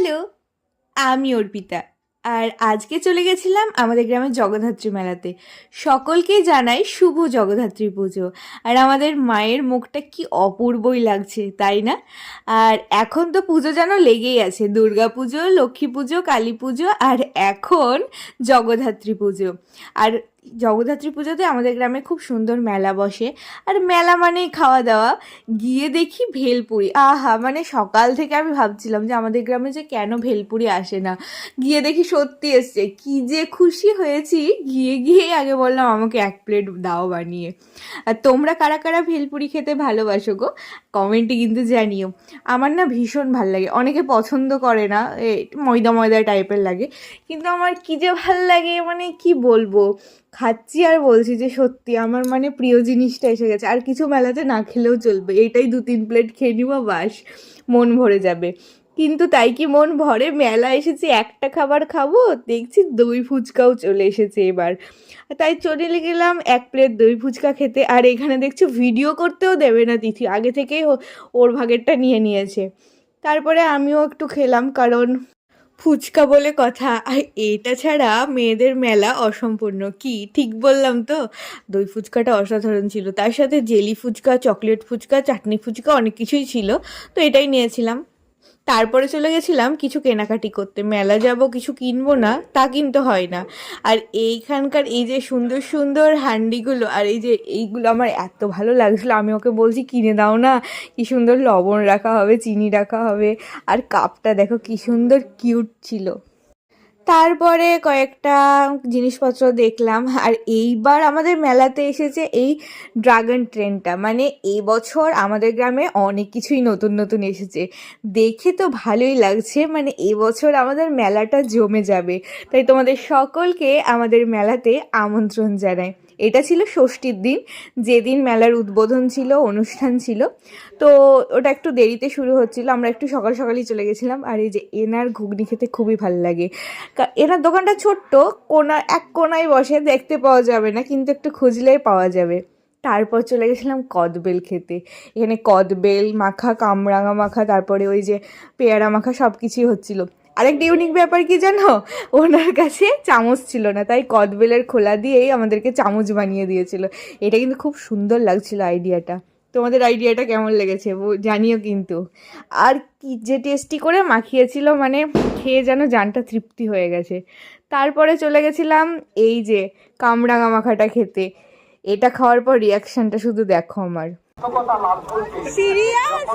Hello, আমি অর্পিতা। আর আজকে চলে গেছিলাম আমাদের গ্রামের জগদ্ধাত্রী মেলাতে। সকলকেই জানাই শুভ জগদ্ধাত্রী পুজো। আর আমাদের মায়ের মুখটা কি অপূর্বই লাগছে, তাই না? আর এখন তো পুজো যেন লেগেই আছে, দুর্গা পুজো, লক্ষ্মী পুজো, কালী পুজো, আর এখন জগদ্ধাত্রী পুজো। আর জগদ্ধাত্রী পুজোতে আমাদের গ্রামে খুব সুন্দর মেলা বসে। আর মেলা মানেই খাওয়া দাওয়া। গিয়ে দেখি ভেলপুরি, আহা, মানে সকাল থেকে আমি ভাবছিলাম যে আমাদের গ্রামে যে কেন ভেলপুরি আসে না, গিয়ে দেখি সত্যি এসছে। কি যে খুশি হয়েছি, গিয়ে আগে বললাম আমাকে 1 প্লেট দাও বানিয়ে। আর তোমরা কারা কারা ভেলপুরি খেতে ভালোবাসো গো, কমেন্টে কিন্তু জানিও। আমার না ভীষণ ভাল লাগে, অনেকে পছন্দ করে না, ময়দা ময়দা টাইপের লাগে, কিন্তু আমার কি যে ভাল লাগে, মানে কি বলবো। খাচ্ছি আর বলছি যে সত্যি আমার মানে প্রিয় জিনিসটা এসে গেছে। আর কিছু মেলাতে না খেলেও চলবে, এইটাই 2-3 প্লেট খেয়ে নিব, বাস মন ভরে যাবে। কিন্তু তাই কি মন ভরে? মেলা এসেছি, একটা খাবার খাবো, দেখছি দই ফুচকাও চলে এসেছে এবার। তাই চলে গেলাম 1 প্লেট দই ফুচকা খেতে। আর এখানে দেখছো ভিডিও করতেও দেবে না তিথি, আগে থেকেই ওর ভাগেরটা নিয়ে নিয়েছে। তারপরে আমিও একটু খেলাম, কারণ ফুচকা বলে কথা, আর এটা ছাড়া মেয়েদের মেলা অসম্পূর্ণ। কি ঠিক বললাম তো? দই ফুচকাটা অসাধারণ ছিল, তার সাথে জেলি ফুচকা, চকলেট ফুচকা, চাটনি ফুচকা, অনেক কিছুই ছিল। তো এটাই নিয়েছিলাম। তারপরে চলে গেছিলাম কিছু কেনাকাটি করতে। মেলা যাব কিছু কিনবো না তা কিন্তু হয় না। আর এইখানকার এই যে সুন্দর সুন্দর হ্যান্ডিগুলো, আর এই যে এইগুলো আমার এত ভালো লাগছিলো, আমি ওকে বলছি কিনে দাও না, কি সুন্দর লবণ রাখা হবে, চিনি রাখা হবে। আর কাপটা দেখো কি সুন্দর কিউট ছিল। তারপরে কয়েকটা জিনিসপত্র দেখলাম। আর এইবার আমাদের মেলাতে এসেছে এই ড্রাগন ট্রেনটা, মানে এই বছর আমাদের গ্রামে অনেক কিছুই নতুন নতুন এসেছে, দেখে তো ভালোই লাগছে। মানে এবছর আমাদের মেলাটা জমে যাবে। তাই তোমাদের সকলকে আমাদের মেলাতে আমন্ত্রণ জানাই। এটা ছিল ষষ্ঠীর দিন, যেদিন মেলার উদ্বোধন ছিল, অনুষ্ঠান ছিল। তো ওটা একটু দেরিতে শুরু হচ্ছিল, আমরা একটু সকাল সকালই চলে গেছিলাম। আর এই যে এনার ঘুগনি খেতে খুবই ভালো লাগে। এনার দোকানটা ছোট্ট, এক কোনায় বসে, দেখতে পাওয়া যাবে না, কিন্তু একটু খুঁজলেই পাওয়া যাবে। তারপর চলে গেছিলাম কদবেল খেতে। এখানে কদবেল মাখা, কামরাঙা মাখা, তারপরে ওই যে পেয়ারা মাখা, সব কিছুই হচ্ছিল। আরেকটা ইউনিক ব্যাপার কি জানো, ওনার কাছে চামচ ছিল না, তাই কদবেলের খোলা দিয়েই আমাদেরকে চামচ বানিয়ে দিয়েছিল। এটা কিন্তু খুব সুন্দর লাগছিল আইডিয়াটা। তোমাদের আইডিয়াটা কেমন লেগেছে জানিও কিন্তু। আর কি যে টেস্টি করে মাখিয়েছিল, মানে খেয়ে যেন জানটা তৃপ্তি হয়ে গেছে। তারপরে চলে গেছিলাম এই যে কামরাঙা মাখাটা খেতে। এটা খাওয়ার পর রিয়াকশনটা শুধু দেখো আমার। সিরিয়াস।